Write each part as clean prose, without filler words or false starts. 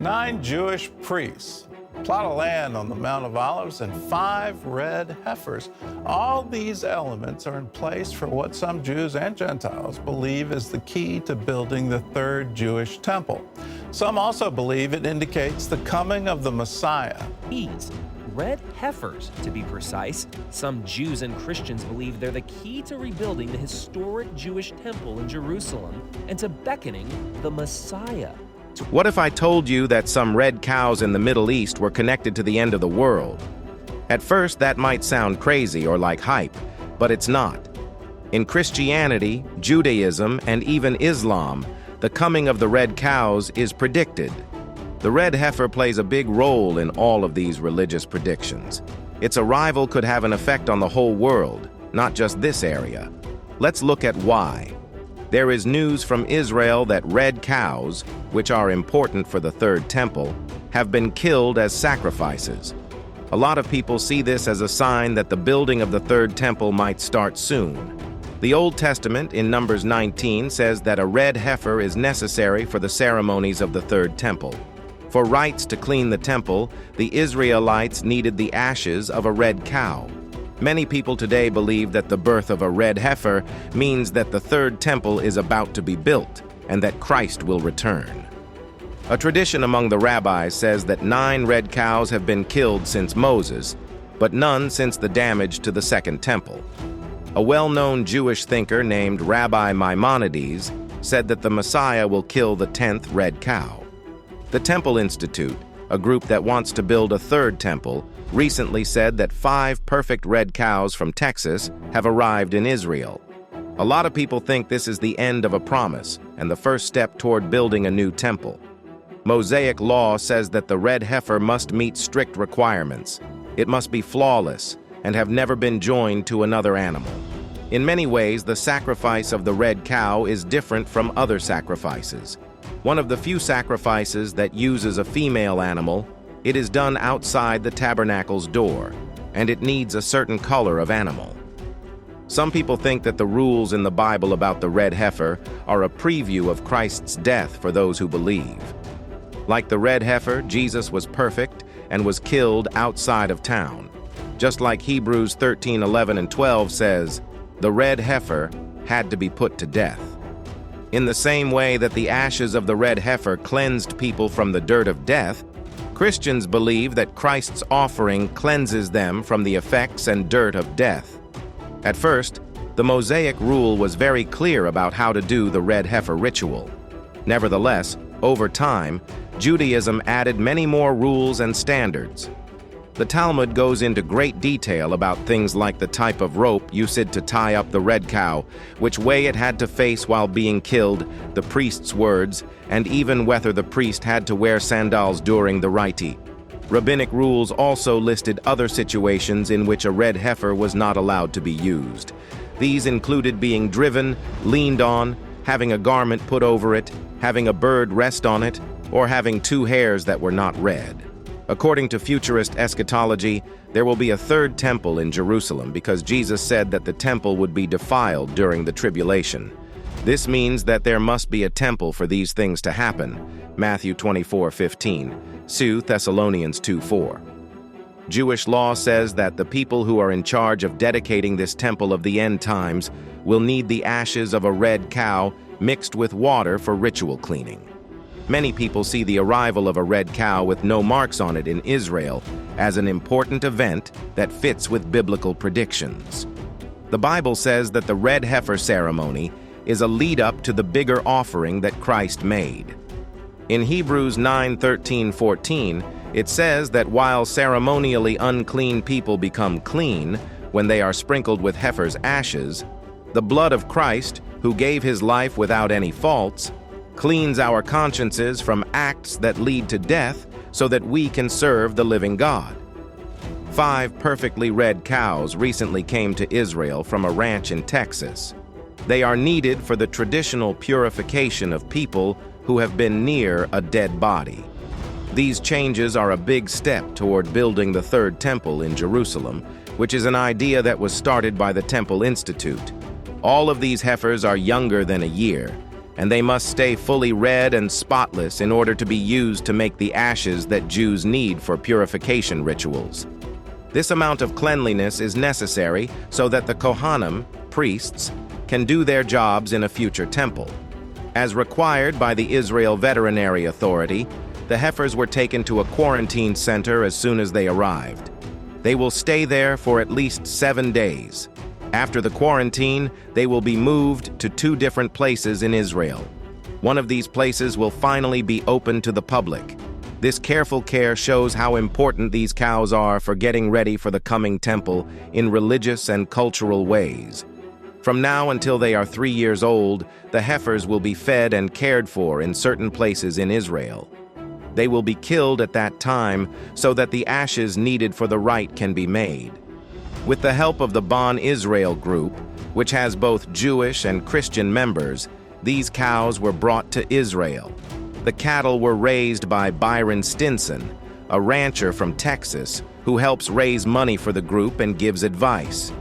9 Jewish priests, a plot of land on the Mount of Olives, and 5 red heifers. All these elements are in place for what some Jews and Gentiles believe is the key to building the third Jewish temple. Some also believe it indicates the coming of the Messiah. These red heifers, to be precise, some Jews and Christians believe they're the key to rebuilding the historic Jewish temple in Jerusalem and to beckoning the Messiah. What if I told you that some red cows in the Middle East were connected to the end of the world? At first, that might sound crazy or like hype, but it's not. In Christianity, Judaism, and even Islam, the coming of the red cows is predicted. The red heifer plays a big role in all of these religious predictions. Its arrival could have an effect on the whole world, not just this area. Let's look at why. There is news from Israel that red cows, which are important for the third temple, have been killed as sacrifices. A lot of people see this as a sign that the building of the third temple might start soon. The Old Testament in Numbers 19 says that a red heifer is necessary for the ceremonies of the third temple. For rites to clean the temple, the Israelites needed the ashes of a red cow. Many people today believe that the birth of a red heifer means that the third temple is about to be built and that Christ will return. A tradition among the rabbis says that 9 red cows have been killed since Moses, but none since the damage to the second temple. A well-known Jewish thinker named Rabbi Maimonides said that the Messiah will kill the 10th red cow. The Temple Institute, a group that wants to build a third temple, recently said that 5 perfect red cows from Texas have arrived in Israel. A lot of people think this is the end of a promise and the first step toward building a new temple. Mosaic law says that the red heifer must meet strict requirements. It must be flawless and have never been joined to another animal. In many ways, the sacrifice of the red cow is different from other sacrifices. One of the few sacrifices that uses a female animal, it is done outside the tabernacle's door, and it needs a certain color of animal. Some people think that the rules in the Bible about the red heifer are a preview of Christ's death for those who believe. Like the red heifer, Jesus was perfect and was killed outside of town. Just like Hebrews 13:11 and 12 says, the red heifer had to be put to death. In the same way that the ashes of the red heifer cleansed people from the dirt of death, Christians believe that Christ's offering cleanses them from the effects and dirt of death. At first, the Mosaic rule was very clear about how to do the red heifer ritual. Nevertheless, over time, Judaism added many more rules and standards. The Talmud goes into great detail about things like the type of rope used to tie up the red cow, which way it had to face while being killed, the priest's words, and even whether the priest had to wear sandals during the rite. Rabbinic rules also listed other situations in which a red heifer was not allowed to be used. These included being driven, leaned on, having a garment put over it, having a bird rest on it, or having 2 hairs that were not red. According to futurist eschatology, there will be a third temple in Jerusalem because Jesus said that the temple would be defiled during the tribulation. This means that there must be a temple for these things to happen. Matthew 24:15, 2 Thessalonians 2:4. Jewish law says that the people who are in charge of dedicating this temple of the end times will need the ashes of a red cow mixed with water for ritual cleaning. Many people see the arrival of a red cow with no marks on it in Israel as an important event that fits with biblical predictions. The Bible says that the red heifer ceremony is a lead-up to the bigger offering that Christ made. In Hebrews 9:13-14, it says that while ceremonially unclean people become clean when they are sprinkled with heifer's ashes, the blood of Christ, who gave his life without any faults, cleans our consciences from acts that lead to death so that we can serve the living God. 5 perfectly red cows recently came to Israel from a ranch in Texas. They are needed for the traditional purification of people who have been near a dead body. These changes are a big step toward building the third temple in Jerusalem, which is an idea that was started by the Temple Institute. All of these heifers are younger than a year, and they must stay fully red and spotless in order to be used to make the ashes that Jews need for purification rituals. This amount of cleanliness is necessary so that the Kohanim, priests, can do their jobs in a future temple. As required by the Israel Veterinary Authority, the heifers were taken to a quarantine center as soon as they arrived. They will stay there for at least 7 days. After the quarantine, they will be moved to 2 different places in Israel. One of these places will finally be open to the public. This careful care shows how important these cows are for getting ready for the coming temple in religious and cultural ways. From now until they are 3 years old, the heifers will be fed and cared for in certain places in Israel. They will be killed at that time so that the ashes needed for the rite can be made. With the help of the Bon Israel group, which has both Jewish and Christian members, these cows were brought to Israel. The cattle were raised by Byron Stinson, a rancher from Texas who helps raise money for the group and gives advice.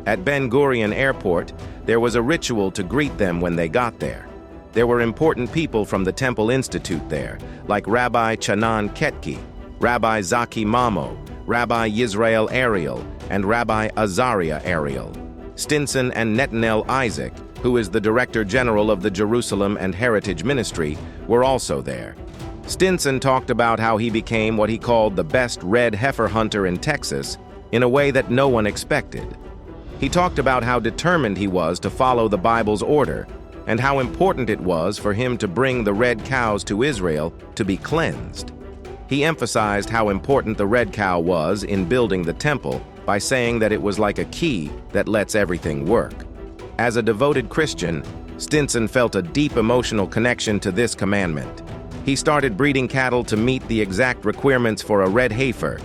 At Ben Gurion Airport, there was a ritual to greet them when they got there. There were important people from the Temple Institute there, like Rabbi Chanan Ketki, Rabbi Zaki Mamo, Rabbi Yisrael Ariel, and Rabbi Azariah Ariel. Stinson and Netanel Isaac, who is the Director General of the Jerusalem and Heritage Ministry, were also there. Stinson talked about how he became what he called the best red heifer hunter in Texas in a way that no one expected. He talked about how determined he was to follow the Bible's order and how important it was for him to bring the red cows to Israel to be cleansed. He emphasized how important the red cow was in building the temple by saying that it was like a key that lets everything work. As a devoted Christian, Stinson felt a deep emotional connection to this commandment. He started breeding cattle to meet the exact requirements for a red heifer.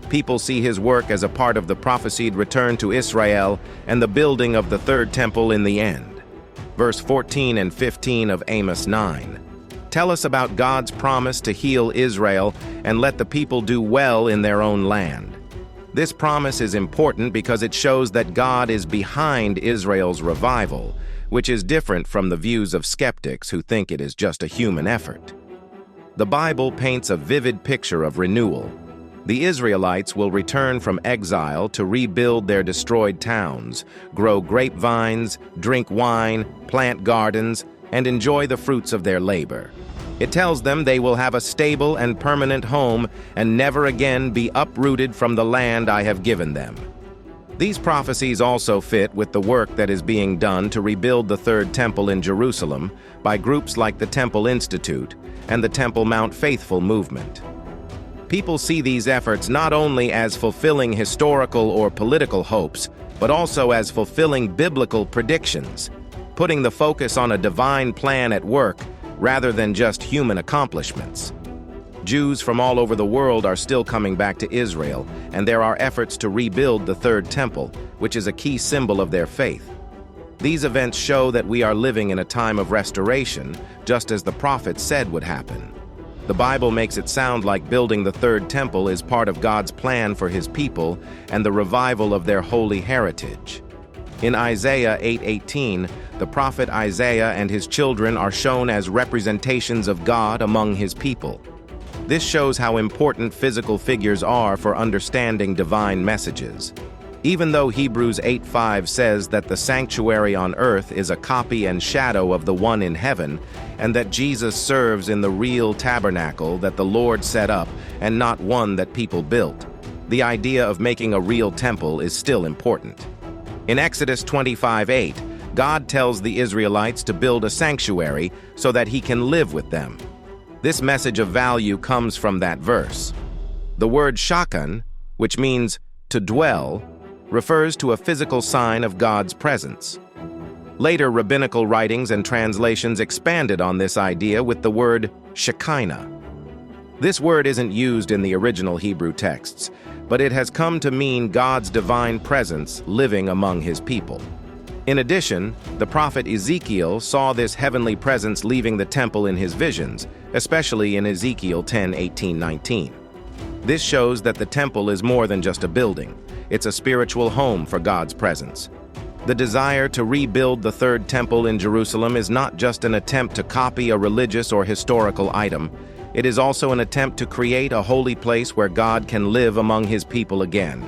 People see his work as a part of the prophesied return to Israel and the building of the third temple in the end. Verse 14 and 15 of Amos 9. Tell us about God's promise to heal Israel and let the people do well in their own land. This promise is important because it shows that God is behind Israel's revival, which is different from the views of skeptics who think it is just a human effort. The Bible paints a vivid picture of renewal. The Israelites will return from exile to rebuild their destroyed towns, grow grapevines, drink wine, plant gardens, and enjoy the fruits of their labor. It tells them they will have a stable and permanent home and never again be uprooted from the land I have given them. These prophecies also fit with the work that is being done to rebuild the third temple in Jerusalem by groups like the Temple Institute and the Temple Mount Faithful movement. People see these efforts not only as fulfilling historical or political hopes, but also as fulfilling biblical predictions, putting the focus on a divine plan at work rather than just human accomplishments. Jews from all over the world are still coming back to Israel, and there are efforts to rebuild the third temple, which is a key symbol of their faith. These events show that we are living in a time of restoration, just as the prophet said would happen. The Bible makes it sound like building the third temple is part of God's plan for his people and the revival of their holy heritage. In Isaiah 8:18, the prophet Isaiah and his children are shown as representations of God among his people. This shows how important physical figures are for understanding divine messages. Even though Hebrews 8:5 says that the sanctuary on earth is a copy and shadow of the one in heaven, and that Jesus serves in the real tabernacle that the Lord set up and not one that people built, the idea of making a real temple is still important. In Exodus 25:8, God tells the Israelites to build a sanctuary so that he can live with them. This message of value comes from that verse. The word shakan, which means to dwell, refers to a physical sign of God's presence. Later rabbinical writings and translations expanded on this idea with the word Shekinah. This word isn't used in the original Hebrew texts, but it has come to mean God's divine presence living among his people. In addition, the prophet Ezekiel saw this heavenly presence leaving the temple in his visions, especially in Ezekiel 10:18-19. This shows that the temple is more than just a building. It's a spiritual home for God's presence. The desire to rebuild the Third Temple in Jerusalem is not just an attempt to copy a religious or historical item. It is also an attempt to create a holy place where God can live among His people again.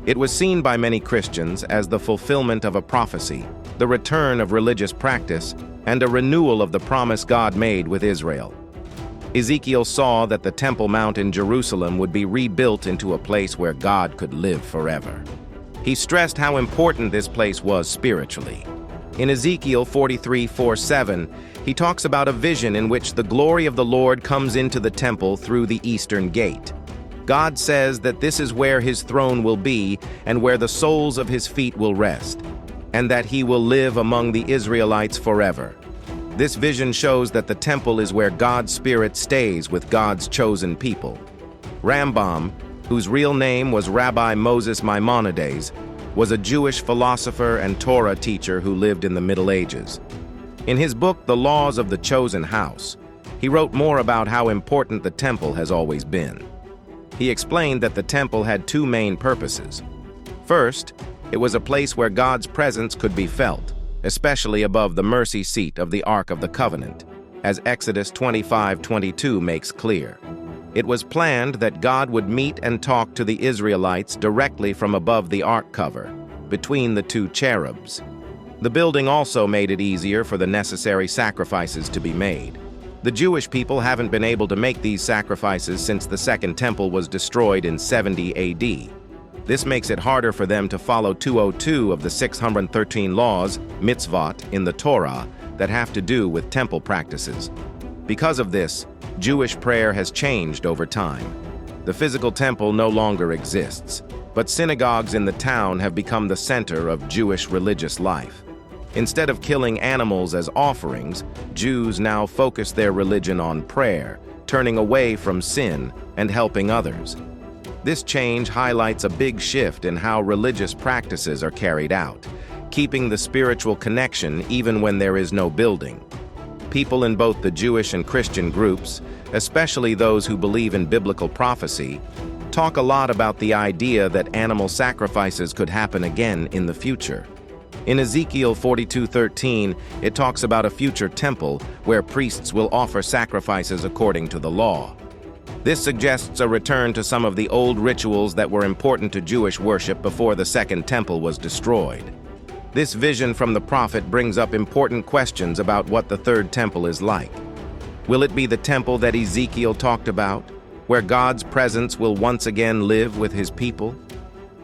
It was seen by many Christians as the fulfillment of a prophecy, the return of religious practice, and a renewal of the promise God made with Israel. Ezekiel saw that the Temple Mount in Jerusalem would be rebuilt into a place where God could live forever. He stressed how important this place was spiritually. In Ezekiel 43:4-7, he talks about a vision in which the glory of the Lord comes into the temple through the eastern gate. God says that this is where His throne will be and where the soles of His feet will rest, and that He will live among the Israelites forever. This vision shows that the temple is where God's Spirit stays with God's chosen people. Rambam, whose real name was Rabbi Moses Maimonides, was a Jewish philosopher and Torah teacher who lived in the Middle Ages. In his book, The Laws of the Chosen House, he wrote more about how important the temple has always been. He explained that the temple had two main purposes. First, it was a place where God's presence could be felt, especially above the mercy seat of the Ark of the Covenant, as Exodus 25:22 makes clear. It was planned that God would meet and talk to the Israelites directly from above the ark cover, between the two cherubs. The building also made it easier for the necessary sacrifices to be made. The Jewish people haven't been able to make these sacrifices since the Second Temple was destroyed in 70 AD. This makes it harder for them to follow 202 of the 613 laws, mitzvot, in the Torah that have to do with temple practices. Because of this, Jewish prayer has changed over time. The physical temple no longer exists, but synagogues in the town have become the center of Jewish religious life. Instead of killing animals as offerings, Jews now focus their religion on prayer, turning away from sin and helping others. This change highlights a big shift in how religious practices are carried out, keeping the spiritual connection even when there is no building. People in both the Jewish and Christian groups, especially those who believe in biblical prophecy, talk a lot about the idea that animal sacrifices could happen again in the future. In Ezekiel 42:13, it talks about a future temple where priests will offer sacrifices according to the law. This suggests a return to some of the old rituals that were important to Jewish worship before the Second Temple was destroyed. This vision from the prophet brings up important questions about what the Third Temple is like. Will it be the temple that Ezekiel talked about, where God's presence will once again live with His people?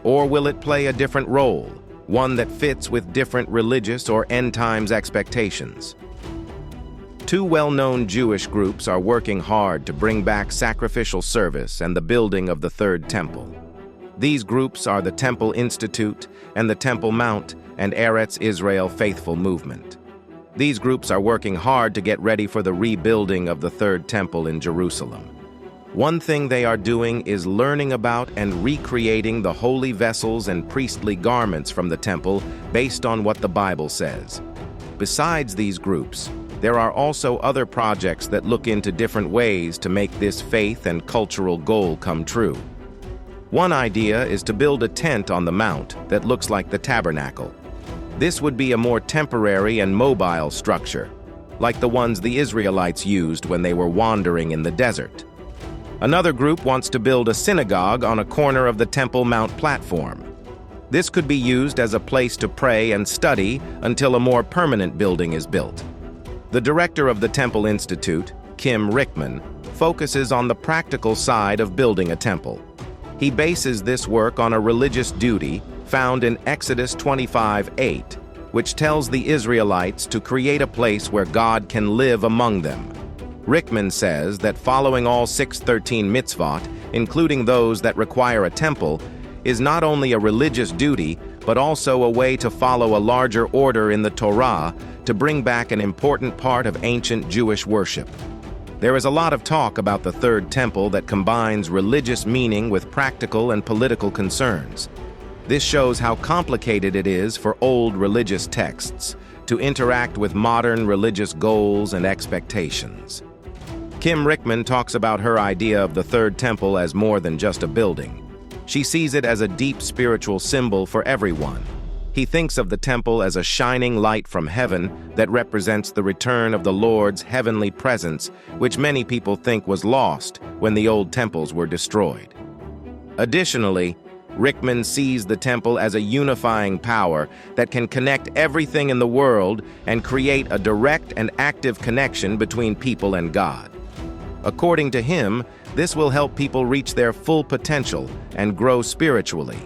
Or will it play a different role, one that fits with different religious or end times expectations? Two well-known Jewish groups are working hard to bring back sacrificial service and the building of the Third Temple. These groups are the Temple Institute and the Temple Mount and Eretz Israel Faithful Movement. These groups are working hard to get ready for the rebuilding of the Third Temple in Jerusalem. One thing they are doing is learning about and recreating the holy vessels and priestly garments from the temple based on what the Bible says. Besides these groups, there are also other projects that look into different ways to make this faith and cultural goal come true. One idea is to build a tent on the mount that looks like the tabernacle. This would be a more temporary and mobile structure, like the ones the Israelites used when they were wandering in the desert. Another group wants to build a synagogue on a corner of the Temple Mount platform. This could be used as a place to pray and study until a more permanent building is built. The director of the Temple Institute, Kim Rickman, focuses on the practical side of building a temple. He bases this work on a religious duty found in Exodus 25:8, which tells the Israelites to create a place where God can live among them. Rickman says that following all 613 mitzvot, including those that require a temple, is not only a religious duty, but also a way to follow a larger order in the Torah to bring back an important part of ancient Jewish worship. There is a lot of talk about the Third Temple that combines religious meaning with practical and political concerns. This shows how complicated it is for old religious texts to interact with modern religious goals and expectations. Kim Rickman talks about her idea of the Third Temple as more than just a building. She sees it as a deep spiritual symbol for everyone. He thinks of the temple as a shining light from heaven that represents the return of the Lord's heavenly presence, which many people think was lost when the old temples were destroyed. Additionally, Rickman sees the temple as a unifying power that can connect everything in the world and create a direct and active connection between people and God. According to him, this will help people reach their full potential and grow spiritually.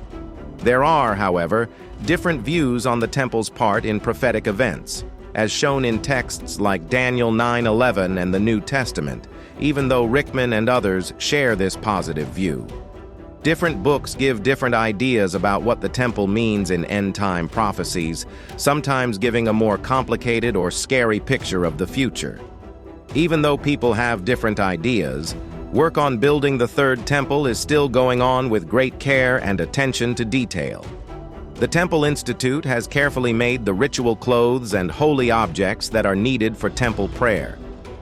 There are, however, different views on the temple's part in prophetic events, as shown in texts like Daniel 9:11 and the New Testament, even though Rickman and others share this positive view. Different books give different ideas about what the temple means in end-time prophecies, sometimes giving a more complicated or scary picture of the future. Even though people have different ideas, work on building the third temple is still going on with great care and attention to detail. The Temple Institute has carefully made the ritual clothes and holy objects that are needed for temple prayer.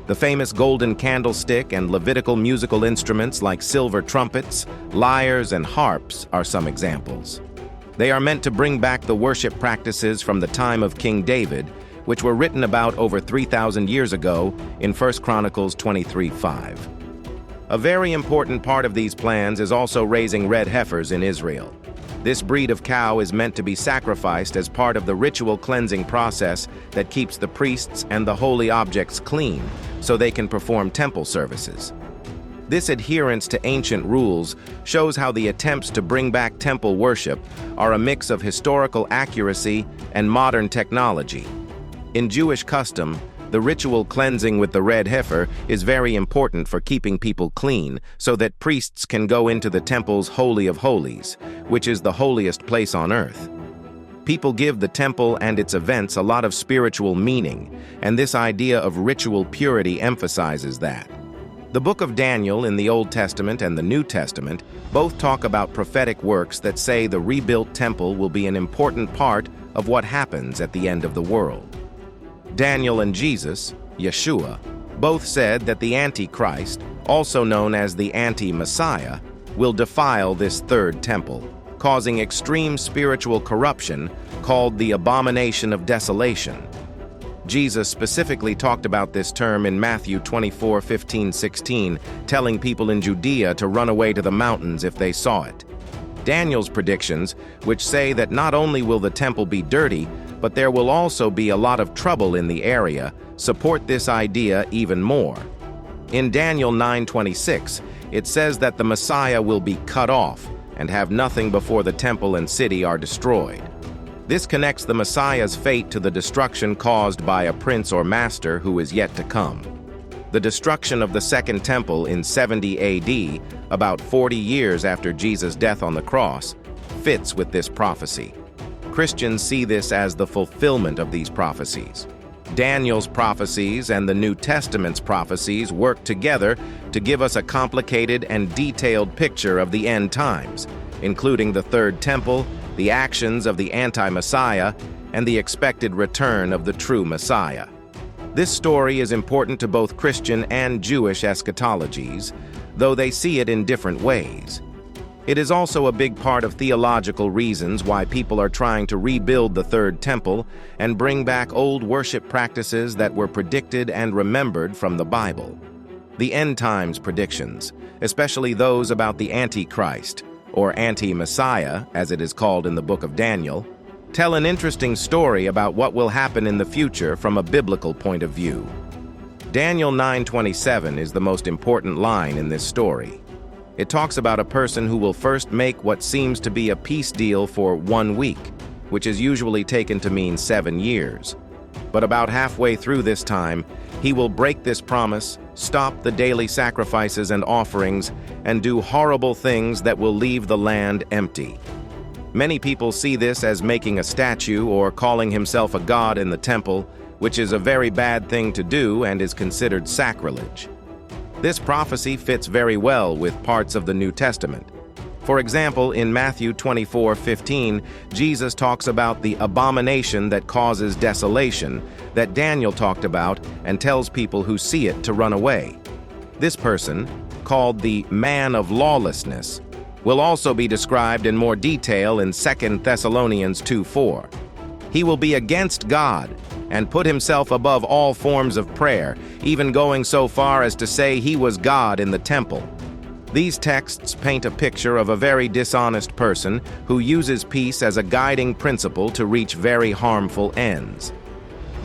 The famous golden candlestick and Levitical musical instruments like silver trumpets, lyres, and harps are some examples. They are meant to bring back the worship practices from the time of King David, which were written about over 3,000 years ago in 1 Chronicles 23:5. A very important part of these plans is also raising red heifers in Israel. This breed of cow is meant to be sacrificed as part of the ritual cleansing process that keeps the priests and the holy objects clean so they can perform temple services. This adherence to ancient rules shows how the attempts to bring back temple worship are a mix of historical accuracy and modern technology. In Jewish custom, the ritual cleansing with the red heifer is very important for keeping people clean so that priests can go into the temple's Holy of Holies, which is the holiest place on earth. People give the temple and its events a lot of spiritual meaning, and this idea of ritual purity emphasizes that. The book of Daniel in the Old Testament and the New Testament both talk about prophetic works that say the rebuilt temple will be an important part of what happens at the end of the world. Daniel and Jesus, Yeshua, both said that the antichrist, also known as the anti-Messiah, will defile this third temple, causing extreme spiritual corruption called the abomination of desolation. Jesus specifically talked about this term in Matthew 24:15-16, telling people in Judea to run away to the mountains if they saw it. Daniel's predictions, which say that not only will the temple be dirty, but there will also be a lot of trouble in the area, support this idea even more. In Daniel 9:26, it says that the Messiah will be cut off and have nothing before the temple and city are destroyed. This connects the Messiah's fate to the destruction caused by a prince or master who is yet to come. The destruction of the Second Temple in 70 AD, about 40 years after Jesus' death on the cross, fits with this prophecy. Christians see this as the fulfillment of these prophecies. Daniel's prophecies and the New Testament's prophecies work together to give us a complicated and detailed picture of the end times, including the Third Temple, the actions of the anti-Messiah, and the expected return of the true Messiah. This story is important to both Christian and Jewish eschatologies, though they see it in different ways. It is also a big part of theological reasons why people are trying to rebuild the Third Temple and bring back old worship practices that were predicted and remembered from the Bible. The end times predictions, especially those about the Antichrist, or anti-Messiah, as it is called in the book of Daniel, tell an interesting story about what will happen in the future from a biblical point of view. Daniel 9:27 is the most important line in this story. It talks about a person who will first make what seems to be a peace deal for 1 week, which is usually taken to mean 7 years. But about halfway through this time, he will break this promise, stop the daily sacrifices and offerings, and do horrible things that will leave the land empty. Many people see this as making a statue or calling himself a god in the temple, which is a very bad thing to do and is considered sacrilege. This prophecy fits very well with parts of the New Testament. For example, in Matthew 24:15, Jesus talks about the abomination that causes desolation that Daniel talked about and tells people who see it to run away. This person, called the man of lawlessness, will also be described in more detail in 2 Thessalonians 2:4. He will be against God and put himself above all forms of prayer, even going so far as to say he was God in the temple. These texts paint a picture of a very dishonest person who uses peace as a guiding principle to reach very harmful ends.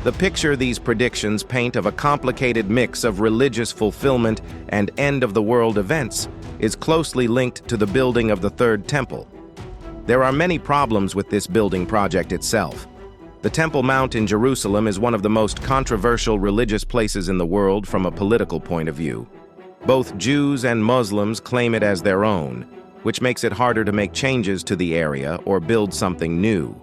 The picture these predictions paint of a complicated mix of religious fulfillment and end-of-the-world events is closely linked to the building of the Third Temple. There are many problems with this building project itself. The Temple Mount in Jerusalem is one of the most controversial religious places in the world from a political point of view. Both Jews and Muslims claim it as their own, which makes it harder to make changes to the area or build something new.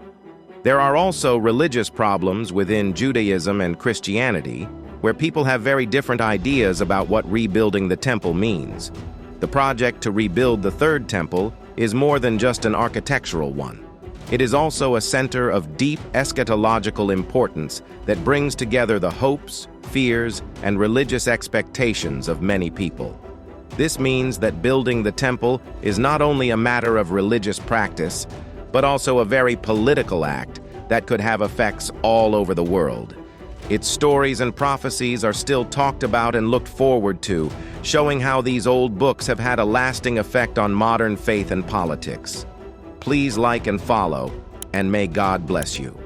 There are also religious problems within Judaism and Christianity, where people have very different ideas about what rebuilding the temple means. The project to rebuild the Third Temple is more than just an architectural one. It is also a center of deep eschatological importance that brings together the hopes, fears, and religious expectations of many people. This means that building the temple is not only a matter of religious practice, but also a very political act that could have effects all over the world. Its stories and prophecies are still talked about and looked forward to, showing how these old books have had a lasting effect on modern faith and politics. Please like and follow, and may God bless you.